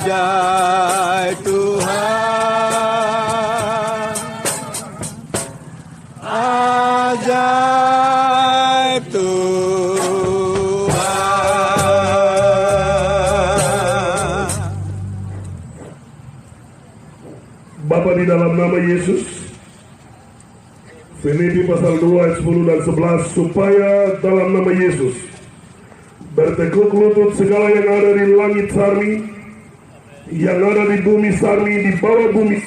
ajaib Tuhan, ajaib Tuhan. Bapa, di dalam nama Yesus, Filipi pasal 2 ayat 10 dan 11, supaya dalam nama Yesus bertekuk lutut segala yang ada di langit sarmi, yang ada di bumi sarmi, di bawah bumi,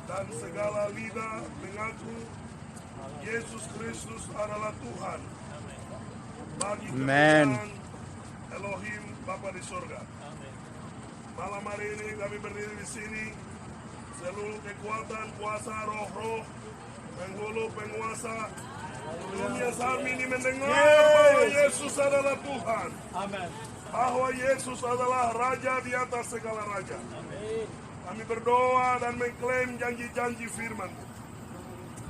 dan segala lidah mengaku Yesus Kristus adalah Tuhan, bagi kemuliaan Elohim Bapa di surga. Malam hari ini kami berdiri di sini, seluruh kekuatan, kuasa, roh-roh, penghulu, penguasa dunia sarmi ini mendengar bahwa Yesus adalah Tuhan. Amen. Bahwa Yesus adalah Raja di atas segala raja. Amen. Kami berdoa dan mengklaim janji-janji firman-Mu.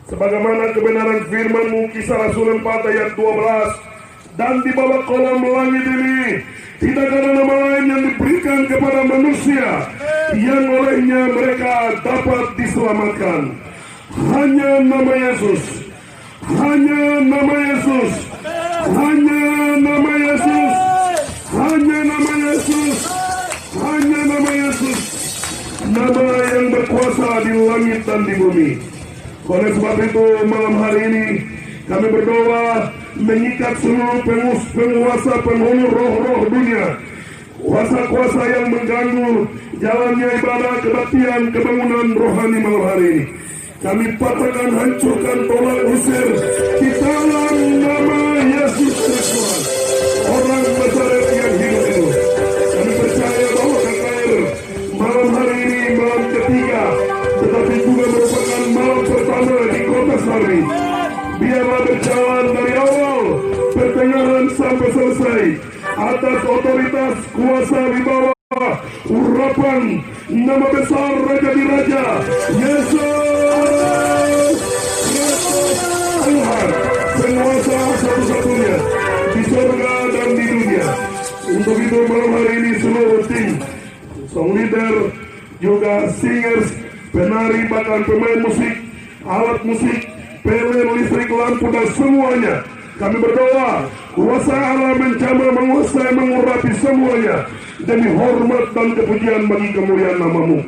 Sebagaimana kebenaran firman-Mu, Kisah Rasul 4 ayat 12, dan di bawah kolom langit ini tidak ada nama lain yang diberikan kepada manusia yang olehnya mereka dapat diselamatkan. Hanya nama Yesus. Hanya nama Yesus. Hanya nama Yesus. Hanya nama Yesus. Hanya nama Yesus. Nama yang berkuasa di langit dan di bumi. Oleh sebab itu malam hari ini kami berdoa mengikat seluruh penguasa penghulu roh-roh dunia, kuasa-kuasa yang mengganggu jalannya ibadah kebaktian kebangunan rohani malam hari ini. Kami patahkan, hancurkan, tolak usir di dalam nama Yesus Kristus, orang Nazaret yang hidup itu. Kami percaya bahwa KKR malam hari ini malam ketiga, tetapi juga merupakan malam pertama di kota Sarmi. Biarlah berjalan dari awal, pertengahan sampai selesai, atas otoritas kuasa di bawah urapan nama besar Raja di Raja, Yesus Kristus Tuhan, penguasa satu-satunya di surga dan di dunia. Untuk itu malam hari ini seluruh tim, song leader, juga singers, penari, bahkan pemain musik, alat musik, PLN, listrik, lampu, dan semuanya, kami berdoa kuasa Allah menjamah, menguasai, mengurapi semuanya demi hormat dan kepujian bagi kemuliaan nama-Mu.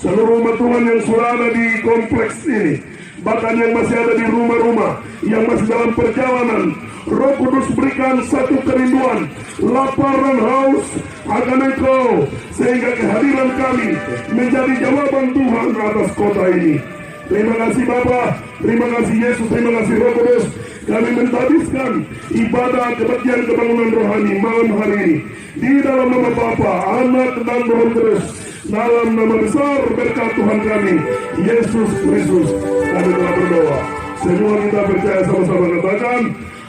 Seluruh umat Tuhan yang sudah ada di kompleks ini, bahkan yang masih ada di rumah-rumah, yang masih dalam perjalanan, Roh Kudus berikan satu kerinduan, lapar dan haus akan Engkau, sehingga kehadiran kami menjadi jawaban Tuhan atas kota ini. Terima kasih Bapa, terima kasih Yesus, terima kasih Roh Kudus. Kami mentadiskan ibadah kebaktian kebangunan rohani malam hari ini di dalam nama Bapa, Anak, dan Roh Kudus, dalam nama besar berkat Tuhan kami Yesus Kristus. Kami telah berdoa. Semua kita percaya sama-sama katakan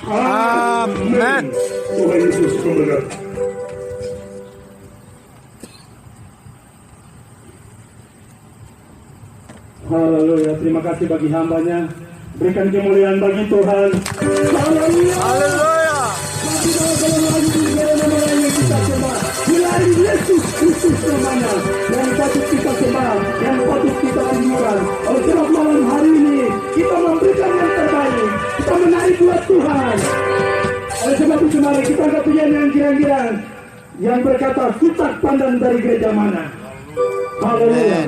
Amin. Tuhan Yesus memberkati. Haleluya, terima kasih bagi hambanya. Berikan kemuliaan bagi Tuhan. Haleluya. Kita sembah. Selain Yesus Kristus namanya yang patut kita sembah, yang patut kita tinggikan. Oleh sebab malam hari ini kita memberikan yang terbaik. Kita menaik buat Tuhan. Oleh sebab itu mari kita angkat pujian yang kira-kira yang berkata sujud pandang dari gereja mana. Haleluya.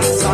Atas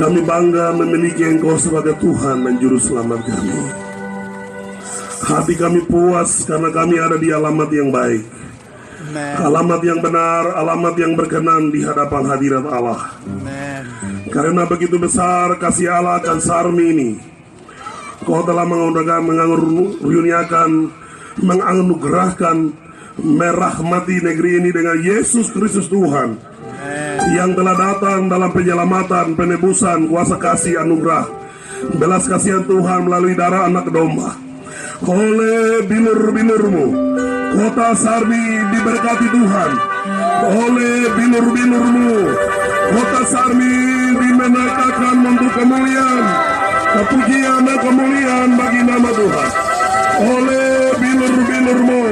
Kami bangga memiliki Engkau sebagai Tuhan dan Juru Selamat kami. Hati kami puas karena kami ada di alamat yang baik, alamat yang benar, alamat yang berkenan di hadapan hadirat Allah. Karena begitu besar kasih Allah akan Sarmi ini, Kau telah menganugerahkan, merahmati negeri ini dengan Yesus Kristus Tuhan, yang telah datang dalam penyelamatan, penebusan, kuasa kasih, anugerah, belas kasihan Tuhan melalui darah anak domba. Oleh bilur-bilur-Mu, kota Sarmi diberkati Tuhan. Oleh bilur-bilur-Mu, kota Sarmi dimenaikkan untuk kemuliaan, kepujian dan kemuliaan bagi nama Tuhan. Oleh bilur-bilur-Mu,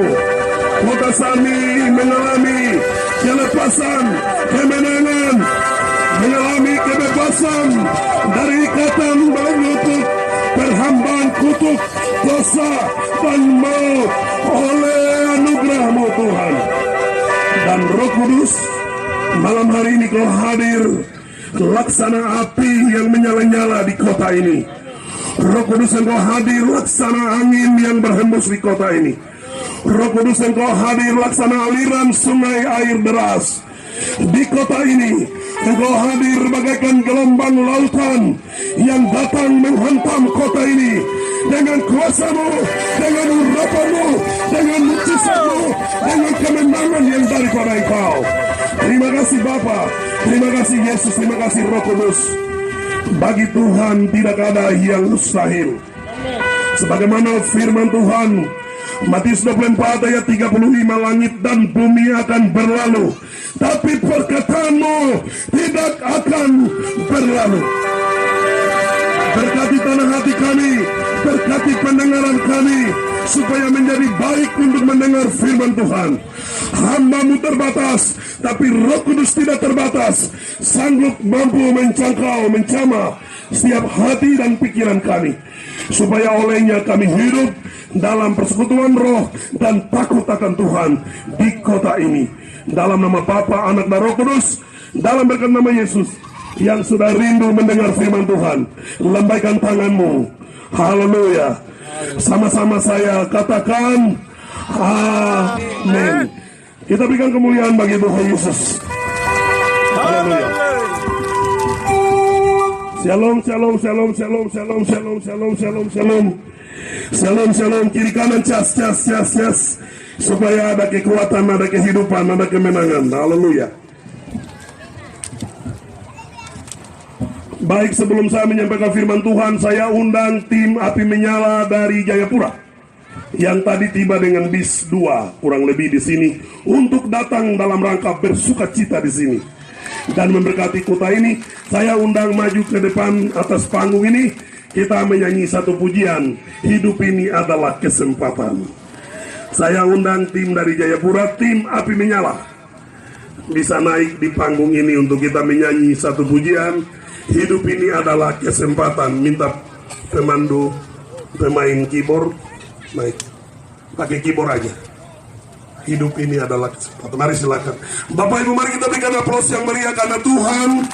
kota Sarmi mengalami kelepasan, kemenangan, mengalami kebebasan. kebebasan dari ikatan menutup perhambaan kutuk dosa dan maut oleh anugerah-Mu Tuhan. Dan Roh Kudus, malam hari ini Kau hadir laksana api yang menyala-nyala di kota ini. Roh Kudus, Engkau hadir laksana angin yang berhembus di kota ini. Roh Kudus, Engkau hadir laksana aliran sungai air deras di kota ini. Engkau hadir bagaikan gelombang lautan yang datang menghantam kota ini. Dengan kuasa-Mu, dengan urapan-Mu, dengan mujizat-Mu, dengan kemenangan yang daripada Engkau. Terima kasih Bapa, terima kasih Yesus, terima kasih Roh Kudus. Bagi Tuhan tidak ada yang mustahil. Sebagaimana firman Tuhan, Matius 24 ayat 35, langit dan bumi akan berlalu, tapi perkataan-Mu tidak akan berlalu. Berkati tanah hati kami, berkati pendengaran kami, supaya menjadi baik untuk mendengar firman Tuhan. Hamba-Mu terbatas, tapi Roh Kudus tidak terbatas, sanggup mampu menjangkau, menjamah setiap hati dan pikiran kami, supaya olehnya kami hidup dalam persekutuan roh dan takut akan Tuhan di kota ini. Dalam nama Bapa, Anak dan Roh Kudus, dalam berkat nama Yesus, yang sudah rindu mendengar firman Tuhan, lambaikan tanganmu. Haleluya. Sama-sama saya katakan amin. Kita berikan kemuliaan bagi Tuhan Yesus. Haleluya. Shalom, shalom, shalom, shalom, shalom, shalom, shalom, shalom, shalom. Shalom, shalom, kiri kanan, cas, cas, cas, cas. Supaya ada kekuatan, ada kehidupan, ada kemenangan. Haleluya. Baik, sebelum saya menyampaikan firman Tuhan, saya undang tim api menyala dari Jayapura yang tadi tiba dengan bis 2 kurang lebih di sini untuk datang dalam rangka bersuka cita di sini dan memberkati kota ini. Saya undang maju ke depan atas panggung ini. Kita menyanyi satu pujian, hidup ini adalah kesempatan. Saya undang tim dari Jayapura, tim api menyala, bisa naik di panggung ini untuk kita menyanyi satu pujian, hidup ini adalah kesempatan. Minta pemandu, pemain keyboard naik, pakai keyboard aja. Hidup ini adalah kesempatan. Mari silakan Bapak Ibu, mari kita berikan aplaus yang meriah karena Tuhan,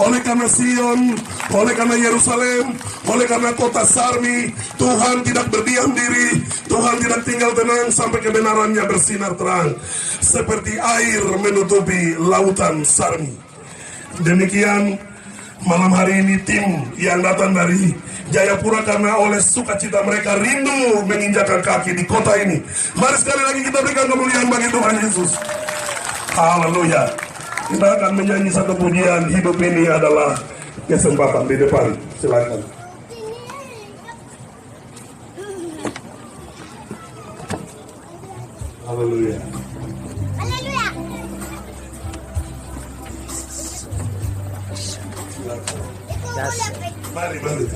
oleh karena Sion, oleh karena Yerusalem, oleh karena kota Sarmi. Tuhan tidak berdiam diri, Tuhan tidak tinggal tenang sampai kebenarannya bersinar terang seperti air menutupi lautan Sarmi. Demikian malam hari ini tim yang datang dari Jayapura karena oleh sukacita mereka rindu menginjakkan kaki di kota ini. Mari sekali lagi kita berikan kemuliaan bagi Tuhan Yesus. Haleluya. Kita akan menyanyi satu pujian, hidup ini adalah kesempatan. Di depan, silakan. Haleluya. Haleluya. Mari, mari.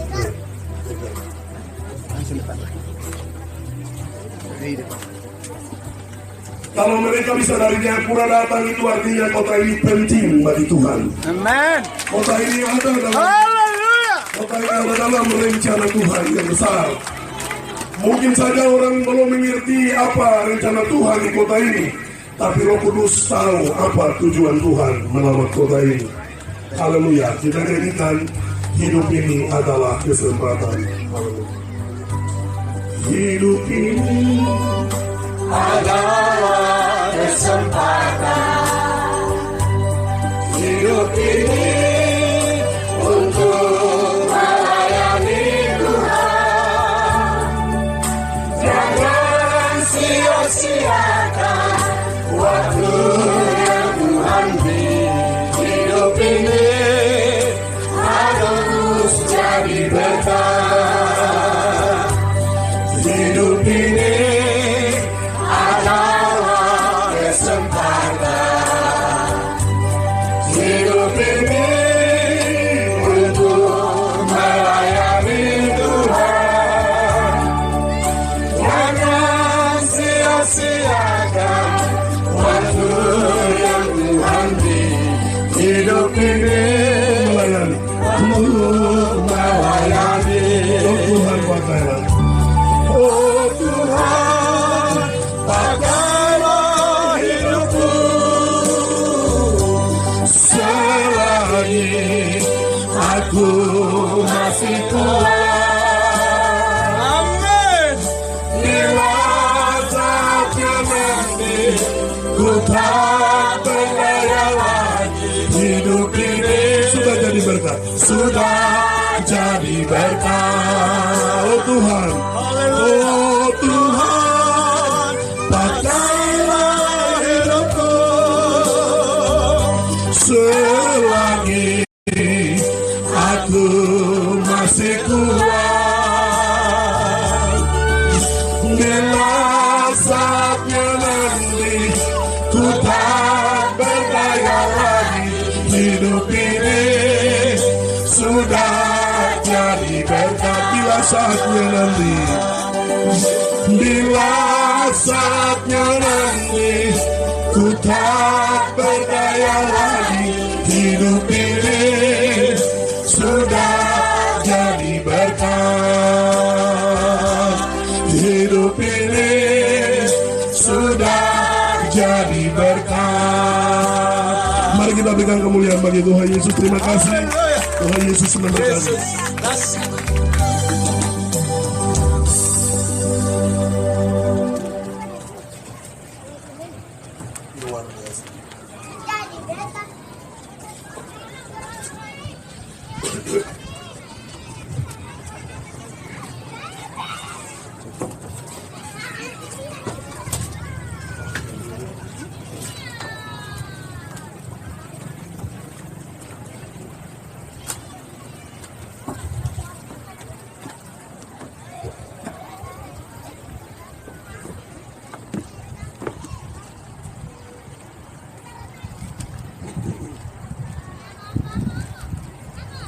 Kalau mereka bisa dari Jayapura datang, itu artinya kota ini penting bagi Tuhan. Amen. Kota ini ada dalam Haleluya. kota ini ada dalam rencana Tuhan yang besar. Mungkin saja orang belum mengerti apa rencana Tuhan di kota ini, tapi Roh Kudus tahu apa tujuan Tuhan melalui kota ini. Haleluya. Kita nyanyikan hidup ini adalah kesempatan. Haleluya. Hidup ini Adalah kesempatan. Hidup ini untuk melayani Tuhan. Jangan sia-siakan waktu yang Tuhan beri. Hidup ini harus jadi berkah. Hidup ini adalah kesempatan. Hidup ini untuk melayani Tuhan. Jangan sia-siakan waktu yang Tuhan beri. Hidup ini melayani. untuk melayani. Oh Tuhan, pakailah. Oh Tuhan, pakailah hidupku selagi aku masih kuat. Amin. Bila saatnya nanti ku tak berdaya lagi, hidup ini Sudah jadi berkat. sudah jadi berkat. Oh Tuhan, Oh Tuhan, pakailah hidupku selagi aku masih kuat. Bila saatnya nanti ku tak berdaya lagi, hidup ini sudah jadi berkat. bila saatnya nanti, Bila saatnya nanti ku tak berdaya lagi, hidup ini sudah jadi berkat. Hidup ini sudah jadi berkat. mari kita berikan kemuliaan bagi Tuhan Yesus. Terima kasih. Tuhan Yesus memberkati. Jadi berkat.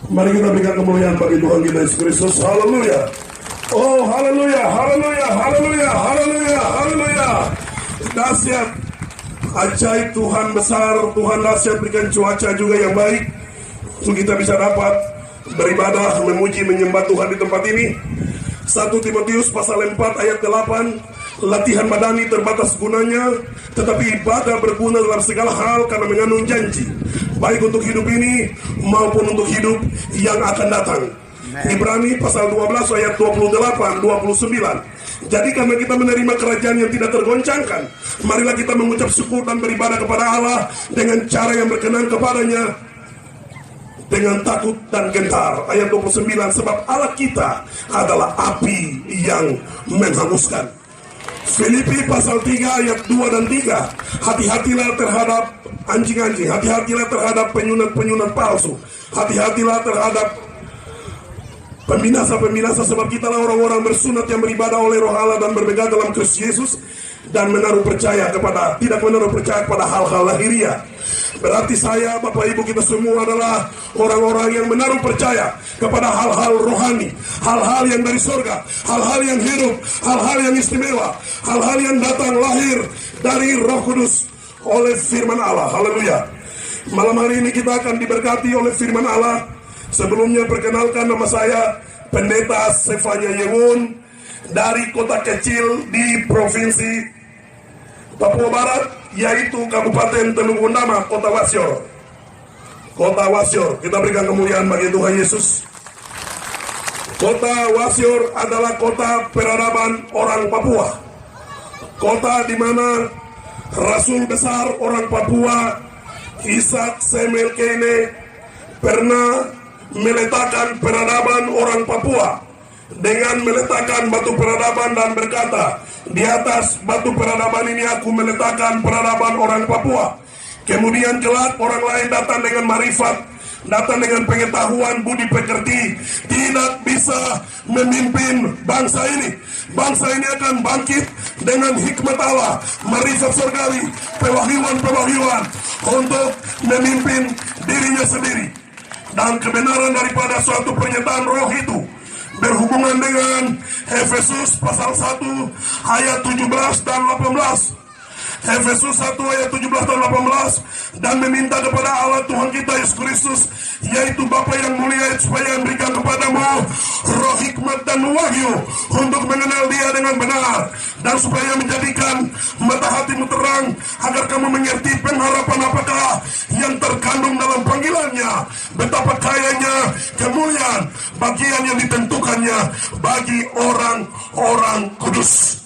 Mari kita berikan kemuliaan bagi Tuhan kita Yesus Kristus. Haleluya. Oh, haleluya, haleluya, haleluya, haleluya, haleluya. Dahsyat, ajaib Tuhan besar, Tuhan dahsyat, berikan cuaca juga yang baik untuk kita bisa dapat beribadah, memuji, menyembah Tuhan di tempat ini. 1 Timotius pasal 4 ayat 8, latihan badani terbatas gunanya, tetapi ibadah berguna dalam segala hal karena mengandung janji, baik untuk hidup ini maupun untuk hidup yang akan datang. Ibrani pasal 12 ayat 28, 29. Jadi karena kita menerima kerajaan yang tidak tergoncangkan, marilah kita mengucap syukur dan beribadah kepada Allah dengan cara yang berkenan kepadanya, dengan takut dan gentar. Ayat 29, sebab Allah kita adalah api yang menghanguskan. Filipi pasal 3 ayat 2 dan 3, hati-hatilah terhadap anjing-anjing, hati-hatilah terhadap penyunat-penyunat palsu, hati-hatilah terhadap pembinasa-pembinasa, sebab kita lah orang-orang bersunat yang beribadah oleh Roh Allah dan berpegang dalam Kristus Yesus dan menaruh percaya kepada, tidak menaruh percaya kepada hal-hal lahiriah. Berarti saya, Bapak Ibu, kita semua adalah orang-orang yang menaruh percaya kepada hal-hal rohani, hal-hal yang dari surga, hal-hal yang hidup, hal-hal yang istimewa, hal-hal yang datang lahir dari Roh Kudus oleh firman Allah. Haleluya. Malam hari ini kita akan diberkati oleh firman Allah. Sebelumnya perkenalkan, nama saya Pendeta Sefanya Yewon dari kota kecil di Provinsi Papua Barat, yaitu Kabupaten Teluk Gundama, Kota Wasior. Kota Wasior, kita berikan kemuliaan bagi Tuhan Yesus. Kota Wasior adalah kota peradaban orang Papua. Kota di mana Rasul besar orang Papua, Ishak Semel Kene, pernah meletakkan peradaban orang Papua dengan meletakkan batu peradaban dan berkata, di atas batu peradaban ini aku meletakkan peradaban orang Papua. Kemudian kelak orang lain datang dengan marifat, datang dengan pengetahuan, budi pekerti, tidak bisa memimpin bangsa ini. Bangsa ini akan bangkit dengan hikmat Allah, marifat surgawi, pewahyuan-pewahyuan untuk memimpin dirinya sendiri. Dan kebenaran daripada suatu pernyataan roh itu berhubungan dengan Efesus pasal 1 ayat 17 dan 18. Efesus 1 ayat 17 dan 18, dan meminta kepada Allah Tuhan kita Yesus Kristus, yaitu Bapa yang mulia, supaya memberikan kepadamu roh hikmat dan wahyu untuk mengenal Dia dengan benar, dan supaya menjadikan mata hatimu terang, agar kamu mengerti pengharapan apakah yang terkandung dalam panggilannya, betapa kayanya kemuliaan bagian yang ditentukannya bagi orang-orang kudus.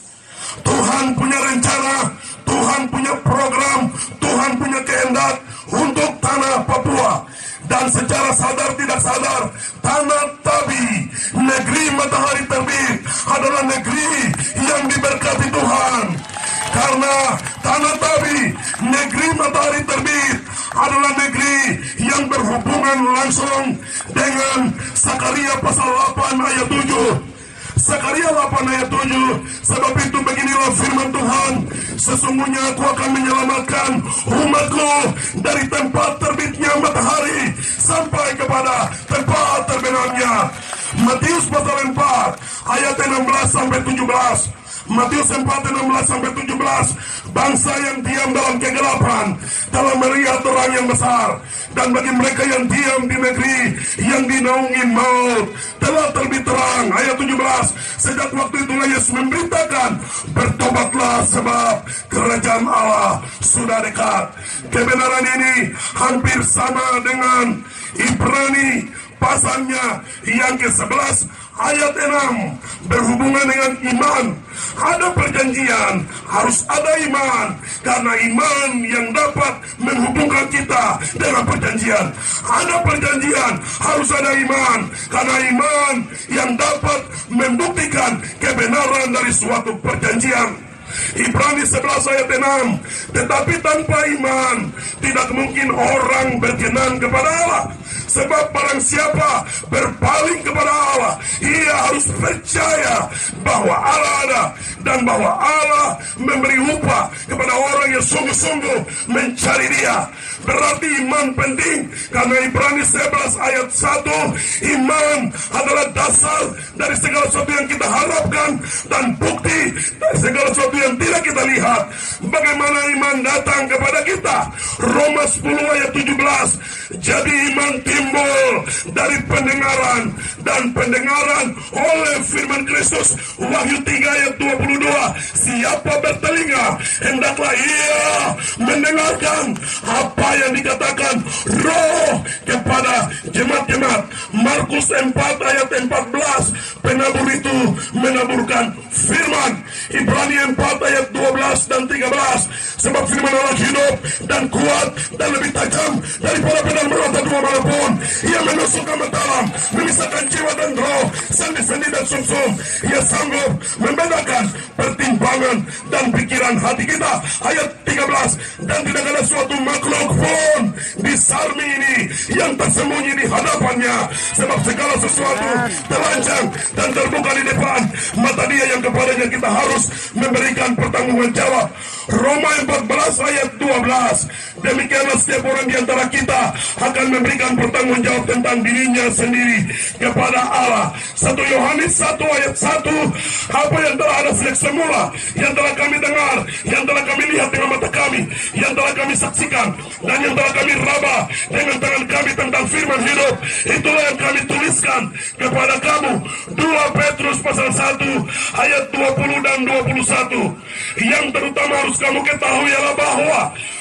Tuhan punya rencana, Tuhan punya program, Tuhan punya kehendak untuk tanah Papua. Dan secara sadar tidak sadar, tanah Tabi, negeri matahari terbit, adalah negeri yang diberkati Tuhan. Karena tanah Tabi, negeri matahari terbit, adalah negeri yang berhubungan langsung dengan Sakaria pasal 8 ayat 7. Sakaria 8 ayat 7, sebab itu beginilah firman Tuhan, sesungguhnya aku akan menyelamatkan umatku dari tempat terbitnya matahari sampai kepada tempat terbenamnya. Matius pasal 4 ayat 16 sampai 17. Matius 4, 16 sampai 17. Bangsa yang diam dalam kegelapan telah melihat terang yang besar, dan bagi mereka yang diam di negeri yang dinaungi maut telah terbit terang. Ayat 17. Sejak waktu itulah Yesus memberitakan, bertobatlah sebab kerajaan Allah sudah dekat. Kebenaran ini hampir sama dengan Ibrani pasalnya yang ke-11 ayat 6, berhubungan dengan iman. Ada perjanjian, harus ada iman, karena iman yang dapat menghubungkan kita dengan perjanjian. Ada perjanjian, harus ada iman, karena iman yang dapat membuktikan kebenaran dari suatu perjanjian. Ibrani 11 ayat 6, tetapi tanpa iman tidak mungkin orang berkenan kepada Allah. Sebab barang siapa berpaling kepada Allah, ia harus percaya bahwa Allah ada, dan bahwa Allah memberi upah kepada orang yang sungguh-sungguh mencari Dia. Berarti iman penting, karena Ibrani 11 ayat 1, iman adalah dasar dari segala sesuatu yang kita harapkan dan bukti dari segala sesuatu yang tidak kita lihat. Bagaimana iman datang kepada kita? Roma 10 ayat 17, jadi iman timbul dari pendengaran, dan pendengaran oleh firman Kristus. Wahyu 3 ayat 22, siapa bertelinga hendaklah ia mendengarkan apa yang dikatakan Roh kepada jemaat-jemaat. Markus 4 ayat 14, penabur itu menaburkan firman. Ibrani 4 ayat 12 dan 13, sebab firman Allah hidup dan kuat dan lebih tajam daripada pedang bermata dua manapun. Ia menusuk ke dalam, memisahkan jiwa dan roh, sendi-sendi dan sumsum. Ia sanggup membedakan pertimbangan dan pikiran hati kita. Ayat 13, dan tidak ada suatu makhluk pun di sarmi ini yang tersembunyi di hadapannya, sebab segala sesuatu telanjang dan terbuka di depan mata Dia yang kepadanya kita harus memberikan pertanggungan jawab. Roma 14 ayat 12, demikianlah setiap orang di antara kita akan memberikan pertanggung jawab tentang dirinya sendiri kepada Allah. 1 Yohanes 1 ayat 1, apa yang telah ada sejak semula, yang telah kami dengar, yang telah kami lihat dengan mata kami, yang telah kami saksikan, dan yang telah kami raba dengan tangan kami tentang firman hidup, itulah yang kami tuliskan kepada kamu. 2 Petrus pasal 1 ayat 20 dan 21. Yang terutama harus kamu ketahui adalah bahwa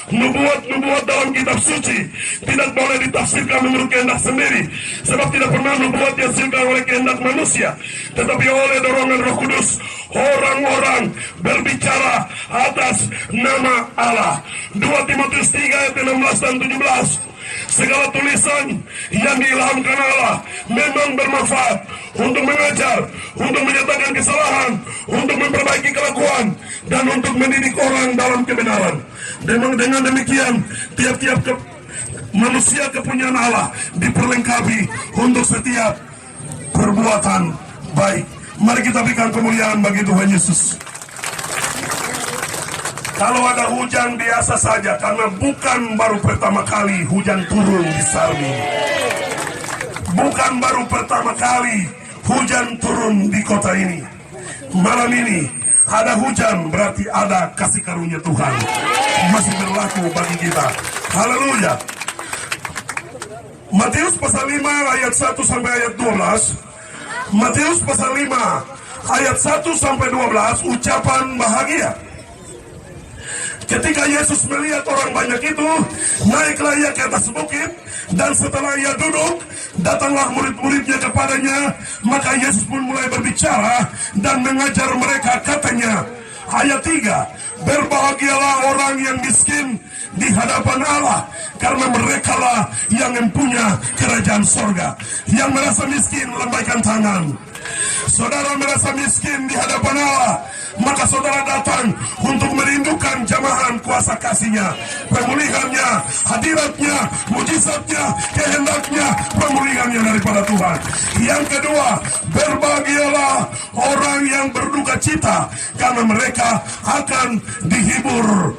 nubuat-nubuat dalam kitab suci tidak boleh ditafsirkan menurut kehendak sendiri, sebab tidak pernah nubuat dihasilkan oleh kehendak manusia, tetapi oleh dorongan Roh Kudus orang-orang berbicara atas nama Allah. 2 Timotius 3 ayat 16 dan 17, segala tulisan yang diilhamkan Allah memang bermanfaat untuk mengajar, untuk menyatakan kesalahan, untuk memperbaiki kelakuan, dan untuk mendidik orang dalam kebenaran. Dengan demikian, tiap-tiap manusia kepunyaan Allah diperlengkapi untuk setiap perbuatan baik. Mari kita berikan kemuliaan bagi Tuhan Yesus. Kalau ada hujan biasa saja, karena bukan baru pertama kali hujan turun di Sarmi. Bukan baru pertama kali hujan turun di kota ini. Malam ini ada hujan, berarti ada kasih karunia Tuhan masih berlaku bagi kita. Haleluya. Matius pasal 5 ayat 1 sampai ayat 12. Matius pasal 5 ayat 1 sampai 12, ucapan bahagia. Ketika Yesus melihat orang banyak itu, naiklah ia ke atas bukit, dan setelah ia duduk, datanglah murid-muridnya kepadanya. Maka Yesus pun mulai berbicara dan mengajar mereka, katanya, ayat 3, berbahagialah orang yang miskin di hadapan Allah, karena merekalah yang mempunyai kerajaan sorga. Yang merasa miskin, lambaikan tangan. Saudara merasa miskin di hadapan Allah, maka saudara datang untuk merindukan jamahan kuasa kasih-Nya, pemulihan-Nya, hadirat-Nya, mujizat-Nya, kehendak-Nya, pemulihan-Nya daripada Tuhan. Yang kedua, berbahagialah orang yang berduka cita, karena mereka akan dihibur.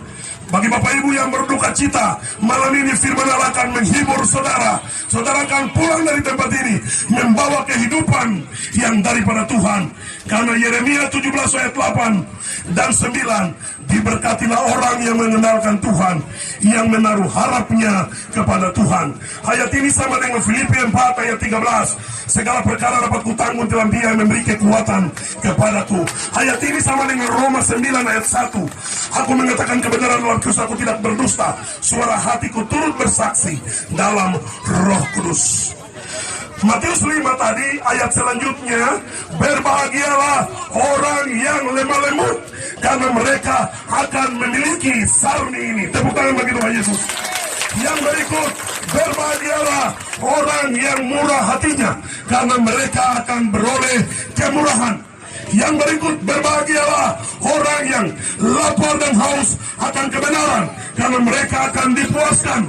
Bagi Bapak Ibu yang berduka cita, malam ini firman Allah akan menghibur saudara. Saudara akan pulang dari tempat ini membawa kehidupan yang daripada Tuhan. Karena Yeremia 17 ayat 8 dan 9, diberkatilah orang yang mengenalkan Tuhan, yang menaruh harapnya kepada Tuhan. Ayat ini sama dengan Filipi 4 ayat 13, segala perkara dapat kutanggung dalam Dia yang memberi kekuatan kepadaku. Ayat ini sama dengan Roma 9 ayat 1, aku mengatakan kebenaran dalam Kristus, aku tidak berdusta, suara hatiku turut bersaksi dalam Roh Kudus. Matius 5 tadi, ayat selanjutnya, berbahagialah orang yang lemah lembut, karena mereka akan memiliki sarmi ini. Tepuk tangan bagi Tuhan Yesus. Yang berikut, berbahagialah orang yang murah hatinya, karena mereka akan beroleh kemurahan. Yang berikut, berbahagialah orang yang lapar dan haus akan kebenaran, karena mereka akan dipuaskan.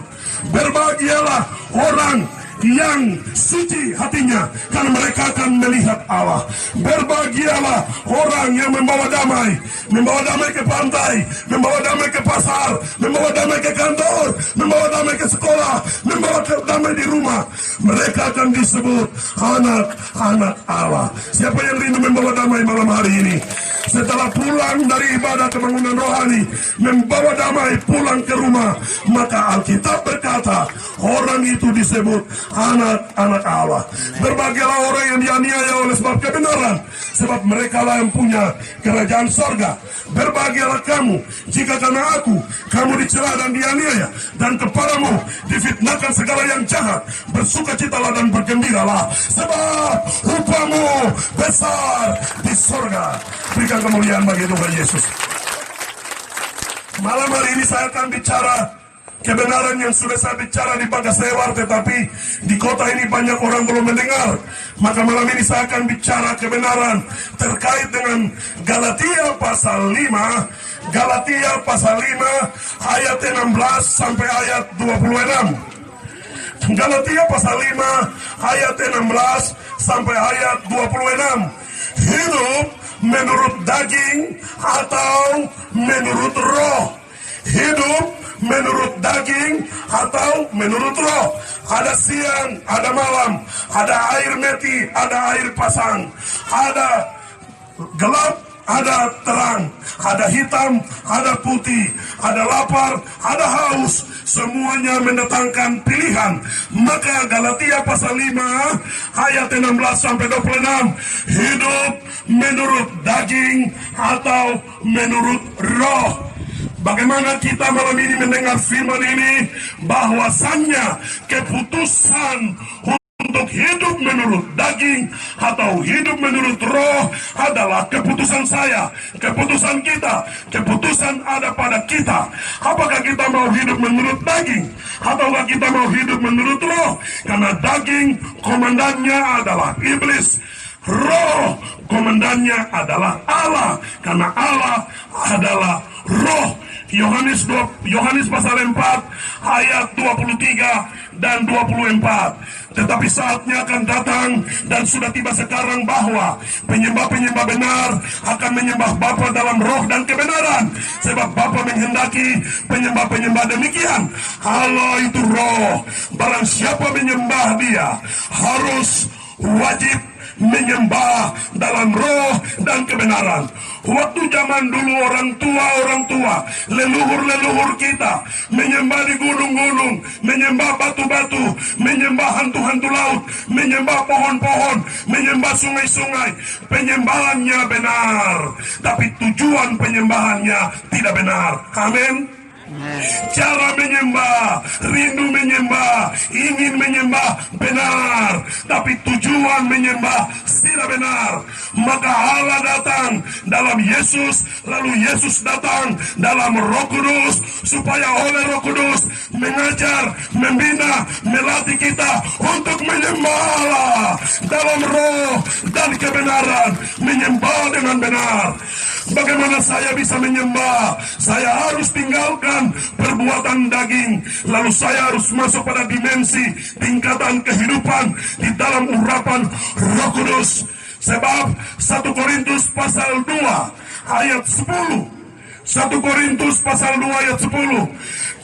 Berbahagialah orang yang suci hatinya, karena mereka akan melihat Allah. Berbahagialah orang yang membawa damai ke pantai, membawa damai ke pasar, membawa damai ke kantor, membawa damai ke sekolah, membawa damai di rumah. Mereka akan disebut anak-anak Allah. Siapa yang rindu membawa damai malam hari ini? Setelah pulang dari ibadah kebangunan rohani, membawa damai pulang ke rumah, maka Alkitab berkata, orang itu disebut anak-anak Allah. Berbahagialah orang yang dianiaya oleh sebab kebenaran, sebab mereka lah yang punya kerajaan sorga. Berbahagialah kamu jika karena aku kamu dicela dan dianiaya, dan kepadamu difitnahkan segala yang jahat. Bersukacitalah dan bergembiralah, sebab upamu besar di sorga. Berikan kemuliaan bagi Tuhan Yesus. Malam hari ini saya akan bicara kebenaran yang sudah saya bicara di Bagasewar, tetapi di kota ini banyak orang belum mendengar. Maka malam ini saya akan bicara kebenaran terkait dengan Galatia pasal 5. Galatia pasal 5 ayat 16 sampai ayat 26. Galatia pasal 5 ayat 16 sampai ayat 26. Hidup menurut daging atau menurut roh? Hidup menurut daging atau menurut roh? Ada siang, ada malam, ada air meti, ada air pasang, ada gelap, ada terang, ada hitam, ada putih, ada lapar, ada haus, semuanya mendatangkan pilihan. Maka Galatia pasal 5 ayat 16 sampai 26, hidup menurut daging atau menurut roh? Bagaimana kita malam ini mendengar firman ini, bahwasannya keputusan untuk hidup menurut daging atau hidup menurut roh adalah keputusan saya, keputusan kita, keputusan ada pada kita. Apakah kita mau hidup menurut daging ataukah kita mau hidup menurut roh? Karena daging komandannya adalah iblis, roh komandannya adalah Allah, karena Allah adalah roh. Yohanes pasal 4 ayat 23 dan 24. Tetapi saatnya akan datang dan sudah tiba sekarang bahwa penyembah-penyembah benar akan menyembah Bapa dalam roh dan kebenaran, sebab Bapa menghendaki penyembah-penyembah demikian. Allah itu roh, barang siapa menyembah Dia harus wajib menyembah dalam roh dan kebenaran. Waktu zaman dulu orang tua, leluhur kita menyembah di gunung-gunung, menyembah batu-batu, menyembah hantu-hantu laut, menyembah pohon-pohon, menyembah sungai-sungai. Penyembahannya benar, tapi tujuan penyembahannya tidak benar. Amin. Cara menyembah, rindu menyembah, ingin menyembah benar, tapi tujuan menyembah tidak benar. Maka Allah datang dalam Yesus, lalu Yesus datang dalam Roh Kudus, supaya oleh Roh Kudus mengajar, membina, melatih kita untuk menyembah Allah dalam roh dan kebenaran, menyembah dengan benar. Bagaimana saya bisa menyembah? Saya harus tinggalkan perbuatan daging, lalu saya harus masuk pada dimensi tingkatan kehidupan di dalam urapan Roh Kudus. Sebab 1 Korintus pasal 2 ayat 10, 1 Korintus pasal 2 ayat 10,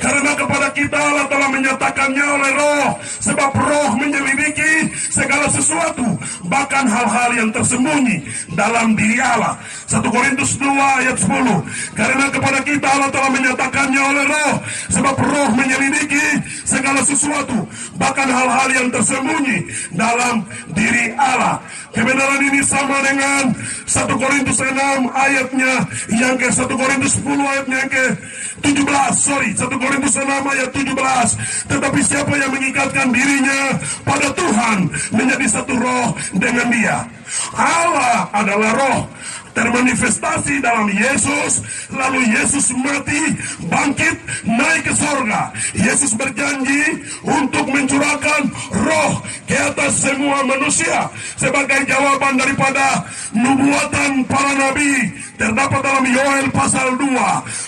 karena kepada kita Allah telah menyatakannya oleh Roh, sebab Roh menyelidiki segala sesuatu, bahkan hal-hal yang tersembunyi dalam diri Allah. 1 Korintus 2 ayat 10, karena kepada kita Allah telah menyatakannya oleh Roh, sebab Roh menyelidiki segala sesuatu, bahkan hal-hal yang tersembunyi dalam diri Allah. Kebenaran ini sama dengan 1 Korintus 6 ayatnya yang ke 1 Korintus 10 ayatnya yang ke 17, 1 Korintus 6 ayat 17. Tetapi siapa yang mengikatkan dirinya pada Tuhan menjadi satu roh dengan Dia. Allah adalah roh, termanifestasi dalam Yesus, lalu Yesus mati, bangkit, naik ke sorga. Yesus berjanji untuk mencurahkan roh ke atas semua manusia sebagai jawaban daripada nubuatan para nabi. Terdapat dalam Yoel pasal 2,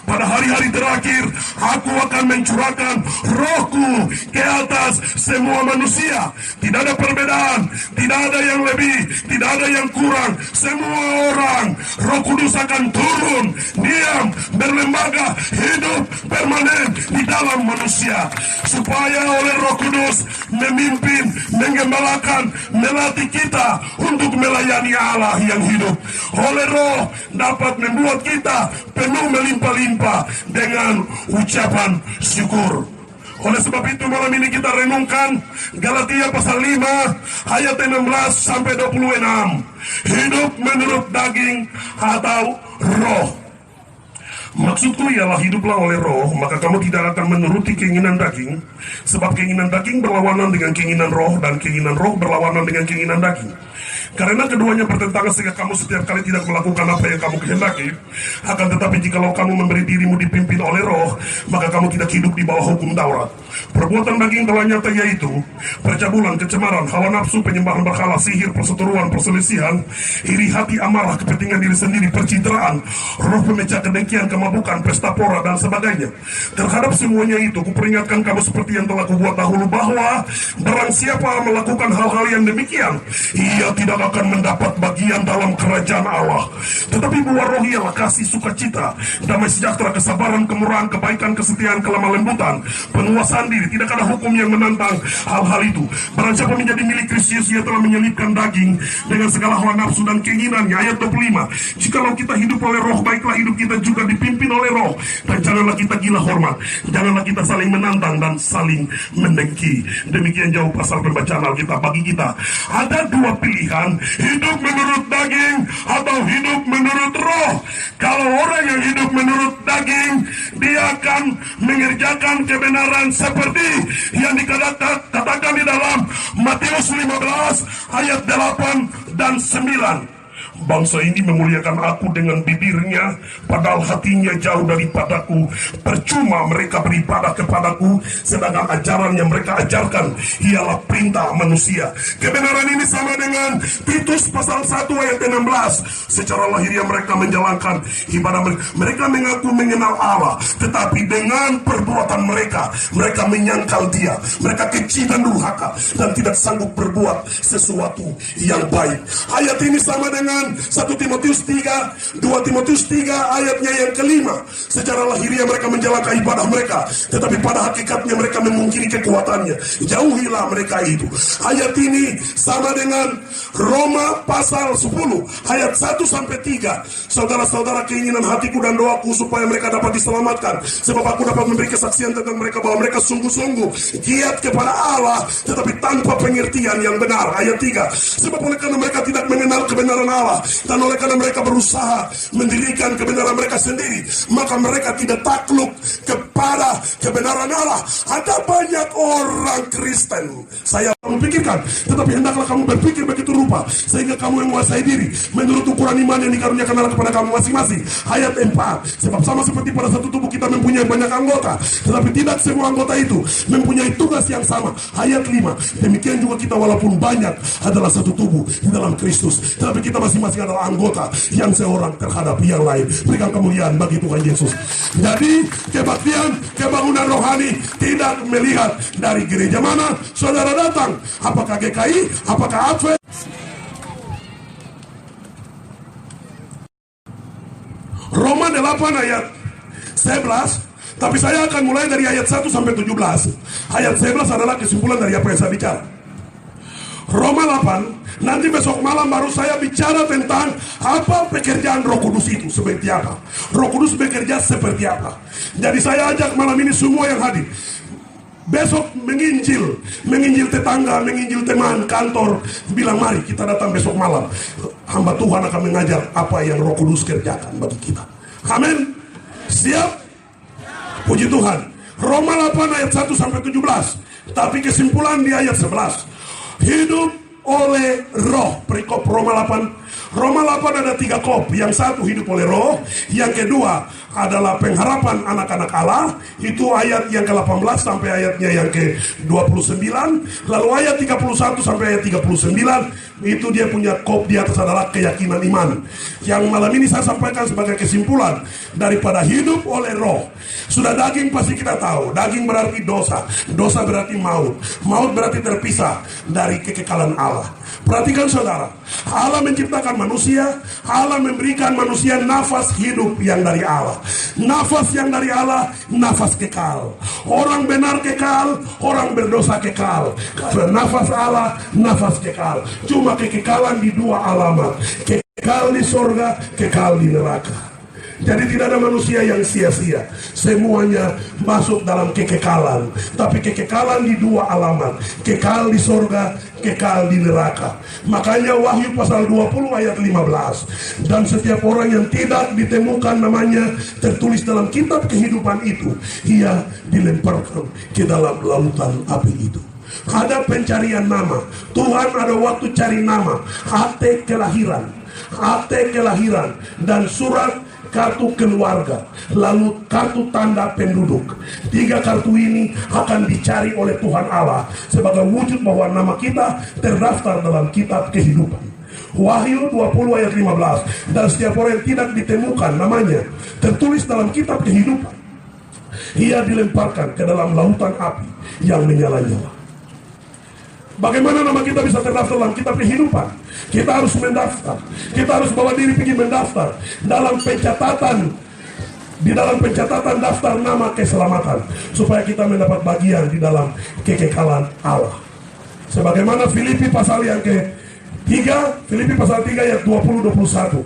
pada hari-hari terakhir aku akan mencurahkan rohku ke atas semua manusia. Tidak ada perbedaan, tidak ada yang lebih, tidak ada yang kurang. Semua orang Roh Kudus akan turun, diam, berlembaga, hidup permanen di dalam manusia, supaya oleh Roh Kudus memimpin, menggembalakan, melatih kita untuk melayani Allah yang hidup. Oleh Roh dapat membuat kita penuh melimpah-limpah dengan ucapan syukur. Oleh sebab itu malam ini kita renungkan Galatia pasal 5 ayat 16 sampai 26. Hidup menurut daging atau roh. Maksudku ialah hiduplah oleh roh, maka kamu tidak akan menuruti keinginan daging. Sebab keinginan daging berlawanan dengan keinginan roh, dan keinginan roh berlawanan dengan keinginan daging. Karena keduanya bertentangan sehingga kamu setiap kali tidak melakukan apa yang kamu kehendaki. Akan tetapi jikalau kamu memberi dirimu dipimpin oleh roh, maka kamu tidak hidup di bawah hukum Taurat. Perbuatan daging telah nyata, yaitu percabulan, kecemaran, hawa nafsu, penyembahan berhala, sihir, perseteruan, perselisihan, iri hati, amarah, kepentingan diri sendiri, percitraan, roh pemecah, kedengkian, kemabukan, pesta pora, dan sebagainya. Terhadap semuanya itu kuperingatkan kamu seperti yang telah kubuat dahulu, bahwa barang siapa melakukan hal-hal yang demikian, ia tidak akan mendapat bagian dalam kerajaan Allah. Tetapi buah roh ialah kasih, sukacita, damai sejahtera, kesabaran, kemurahan, kebaikan, kesetiaan, kelemah lembutan, penguasaan diri. Tidak ada hukum yang menantang hal-hal itu. Barang siapa menjadi milik Kristus, ia telah menyelipkan daging dengan segala hawa nafsu dan keinginannya. Ayat 25. Jikalau kita hidup oleh roh, baiklah hidup kita juga dipimpin oleh roh. Dan janganlah kita gila hormat, janganlah kita saling menantang dan saling mendengki. Demikian jauh pasal pembacaan Alkitab. Bagi kita ada dua pilihan, hidup menurut daging atau hidup menurut roh. Kalau orang yang hidup menurut daging, dia akan mengerjakan kebenaran seperti yang dikatakan di dalam Matius 15 ayat 8 dan 9. Bangsa ini memuliakan aku dengan bibirnya, padahal hatinya jauh daripadaku. Percuma mereka beribadah kepadaku, sedangkan ajaran yang mereka ajarkan ialah perintah manusia. Kebenaran ini sama dengan Titus pasal 1 ayat 16. Secara lahiriah mereka menjalankan ibadah mereka mengaku mengenal Allah, tetapi dengan perbuatan mereka menyangkal Dia. Mereka keji dan durhaka dan tidak sanggup berbuat sesuatu yang baik. Ayat ini sama dengan dengan 1 Timotius 3, 2 Timotius 3 ayatnya yang kelima. Secara lahiriah mereka menjalankan ibadah mereka, tetapi pada hakikatnya mereka memungkiri kekuatannya. Jauhilah mereka itu. Ayat ini sama dengan Roma pasal 10 ayat 1-3. Saudara-saudara, keinginan hatiku dan doaku supaya mereka dapat diselamatkan, sebab aku dapat memberi kesaksian tentang mereka bahwa mereka sungguh-sungguh giat kepada Allah, tetapi tanpa pengertian yang benar. Ayat 3, sebab oleh karena mereka tidak mengenal kebenaran Allah, dan oleh karena mereka berusaha mendirikan kebenaran mereka sendiri, maka mereka tidak takluk kepada kebenaran Allah. Ada banyak orang Kristen, saya memikirkan, tetapi hendaklah kamu berpikir begitu rupa sehingga kamu yang menguasai diri menurut ukuran iman yang dikaruniakan Allah kepada kamu masing-masing. Ayat 4, sebab sama seperti pada satu tubuh kita mempunyai banyak anggota, tetapi tidak semua anggota itu mempunyai tugas yang sama. Ayat 5, demikian juga kita walaupun banyak adalah satu tubuh di dalam Kristus, tetapi kita masing-masing adalah anggota yang seorang terhadap yang lain. Berikan kemuliaan bagi Tuhan Yesus. Jadi kebaktian, kebangunan rohani tidak melihat dari gereja mana saudara datang, apakah GKI, apakah Advent. Roma 8 ayat 11, tapi saya akan mulai dari ayat 1-17. Ayat 11 adalah kesimpulan dari apa yang saya bicara. Roma 8, nanti besok malam baru saya bicara tentang apa pekerjaan Roh Kudus itu, seperti apa. Roh Kudus bekerja seperti apa. Jadi saya ajak malam ini semua yang hadir, besok menginjil tetangga, menginjil teman kantor, bilang mari kita datang besok malam. Hamba Tuhan akan mengajar apa yang Roh Kudus kerjakan bagi kita. Amin. Siap? Puji Tuhan. Roma 8 ayat 1-17. Tapi kesimpulan di ayat 11. Hidup oleh roh. Perikop Roma 8. Roma 8 ada 3 kop. Yang satu hidup oleh roh. Yang kedua adalah pengharapan anak-anak Allah. Itu ayat yang ke-18 sampai ayatnya yang ke-29. Lalu ayat 31 sampai ayat 39, itu dia punya kop di atas adalah keyakinan iman. Yang malam ini saya sampaikan sebagai kesimpulan daripada hidup oleh roh. Sudah daging pasti kita tahu. Daging berarti dosa. Dosa berarti maut. Maut berarti terpisah dari kekekalan Allah. Perhatikan saudara, Allah menciptakan manusia. Allah memberikan manusia nafas hidup yang dari Allah. Nafas yang dari Allah, nafas kekal. Orang benar kekal, orang berdosa kekal. Nafas Allah, nafas kekal. Cuma kekekalan di 2 alamat. Kekal di sorga, kekal di neraka. Jadi tidak ada manusia yang sia-sia. Semuanya masuk dalam kekekalan. Tapi kekekalan di 2 alamat. Kekal di sorga, kekal di neraka. Makanya Wahyu pasal 20 ayat 15. Dan setiap orang yang tidak ditemukan namanya tertulis dalam kitab kehidupan itu, ia dilemparkan ke dalam lautan api itu. Ada pencarian nama. Tuhan ada waktu cari nama. Akte kelahiran. Akte kelahiran. Dan surat kartu keluarga, lalu kartu tanda penduduk. 3 kartu ini akan dicari oleh Tuhan Allah sebagai wujud bahwa nama kita terdaftar dalam kitab kehidupan. Wahyu 20 ayat 15. Dan setiap orang yang tidak ditemukan namanya tertulis dalam kitab kehidupan, ia dilemparkan ke dalam lautan api yang menyala-nyala. Bagaimana nama kita bisa terdaftar dalam kitab kehidupan? Kita harus mendaftar. Kita harus bawa diri pergi mendaftar dalam pencatatan, di dalam pencatatan daftar nama keselamatan, supaya kita mendapat bagian di dalam kekekalan Allah. Sebagaimana Filipi pasal yang ke-3, Filipi pasal 3 ayat 20-21.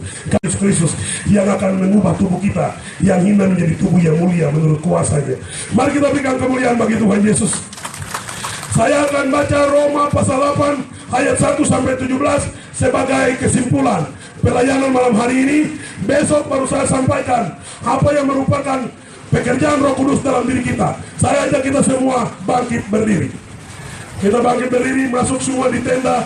Kristus yang akan mengubah tubuh kita yang hina menjadi tubuh yang mulia menurut kuasanya. Mari kita berikan kemuliaan bagi Tuhan Yesus. Saya akan baca Roma pasal 8 ayat 1-17 sebagai kesimpulan pelayanan malam hari ini. Besok baru saya sampaikan apa yang merupakan pekerjaan Roh Kudus dalam diri kita. Saya ajak kita semua bangkit berdiri. Kita bangkit berdiri, masuk semua di tenda.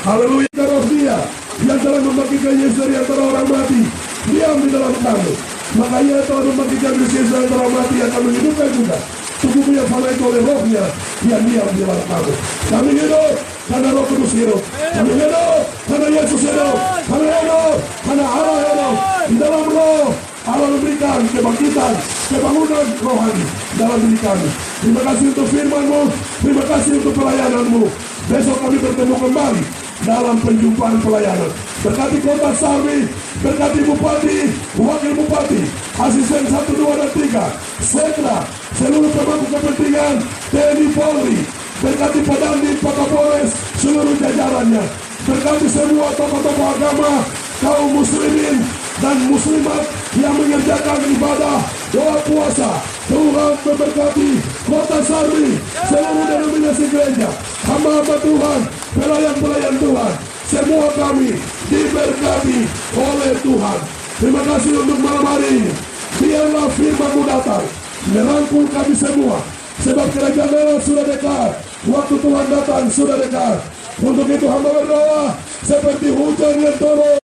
Haleluya. Roh Dia yang telah membagikan Yesus dari antara orang mati diam di dalam kamu. Makanya telah membagikan Yesus dari antara orang mati akan menghidupkan juga tubuhnya pada itu oleh rohnya yang diam di dalam kamu. Kami hidup karena Roh Kudus hidup. Kami hidup karena Yesus hidup. Kami hidup karena Allah hidup. Di dalam roh Allah memberikan kebangkitan, kebangunan rohani dalam diri kami. Terima kasih untuk firman-Mu. Terima kasih untuk pelayanan-Mu. Besok kami bertemu kembali dalam penjumpaan pelayanan. berkati Kota Sarmi, berkati Bupati, Wakil Bupati, Asisten 1, 2, dan 3, Sekda, seluruh pemangku kepentingan TNI Polri, berkati Pak Dandim, Pak Kapolres, seluruh jajarannya, berkati semua tokoh-tokoh agama, kaum muslimin dan muslimat yang mengerjakan ibadah doa puasa. Tuhan memberkati Kota Sarmi, seluruh denominasi gereja, hamba-hamba Tuhan, pelayan-pelayan Tuhan, semua kami diberkati oleh Tuhan. Terima kasih untuk malam hari ini. Biarlah firman-Mu datang merangkul kami semua, sebab kerajaan Allah sudah dekat, waktu Tuhan datang sudah dekat. Untuk itu hamba berdoa seperti hujan yang turun.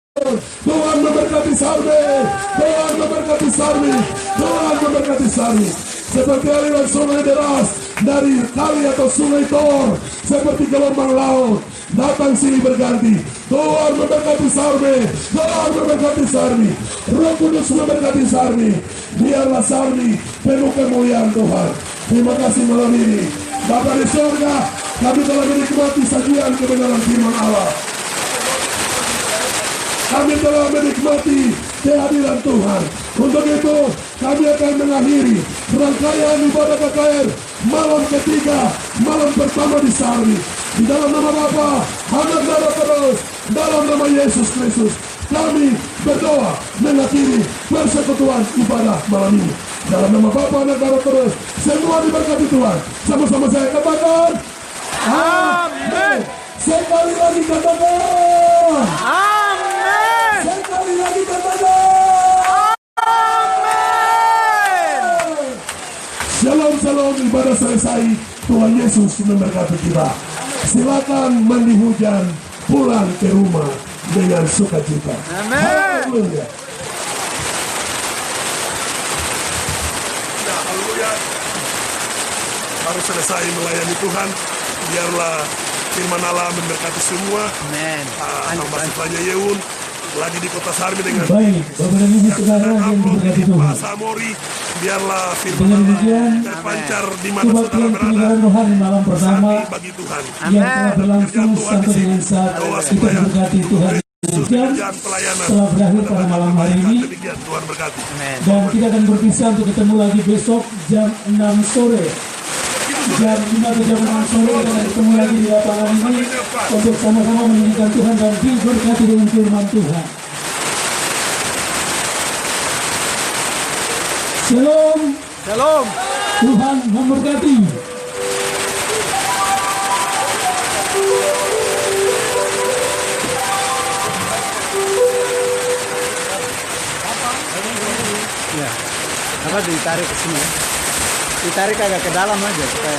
Tuhan memberkati Sarmi, Tuhan memberkati Sarmi, Tuhan memberkati Sarmi. Seperti aliran sungai deras dari kali atau sungai Tor, seperti gelombang laut datang sini berganti. Tuhan memberkati Sarmi, Tuhan memberkati Sarmi. Roh Kudus memberkati Sarmi. Biarlah Sarmi penuh kemuliaan Tuhan. Terima kasih malam ini. Bapa di surga, kami telah menikmati sajian kebenaran firman Allah. Kami telah menikmati kehadiran Tuhan. Untuk itu kami akan mengakhiri rangkaian ibadah KKR malam ketiga, malam pertama di Sarmi. Di dalam nama Bapa, Anak dan Roh Kudus, dalam nama Yesus Kristus, kami berdoa mengakhiri persekutuan ibadah malam ini. Dalam nama Bapa, Anak dan Roh Kudus, semua diberkati Tuhan. Sama-sama saya katakan amin. Sekali lagi katakan amin. Sekali lagi katakan amin. Shalom, shalom. Ibadah selesai. Tuhan Yesus memberkati kita. Silakan mandi hujan, pulang ke rumah dengan sukacita. Amin. Haleluya. Ya, haleluya. Baru selesai melayani Tuhan. Biarlah firman Allah memberkati semua. Amin. Hamba Sifanya Yeun lagi di Kota Sarmi dengan baik, Bapak dan Ibu saudara yang diberkati Tuhan. Pak Samori, biarlah firman Allah terpancar di mana saudara berada. Rohani malam pertama bagi Tuhan yang telah berlangsung sampai dengan saat kita berkati Tuhan. Telah berakhir pada malam hari ini. Tuhan berkati. Dan kita akan berpisah untuk ketemu lagi besok jam 6 sore. Jam 5 atau jam 6 sore kita akan ketemu lagi di lapangan ini untuk sama-sama menyanyikan Tuhan dan diberkati dengan firman Tuhan. Shalom. Shalom. Tuhan memberkati. Ya, apa ditarik ke sini? Ditarik agak ke dalam aja supaya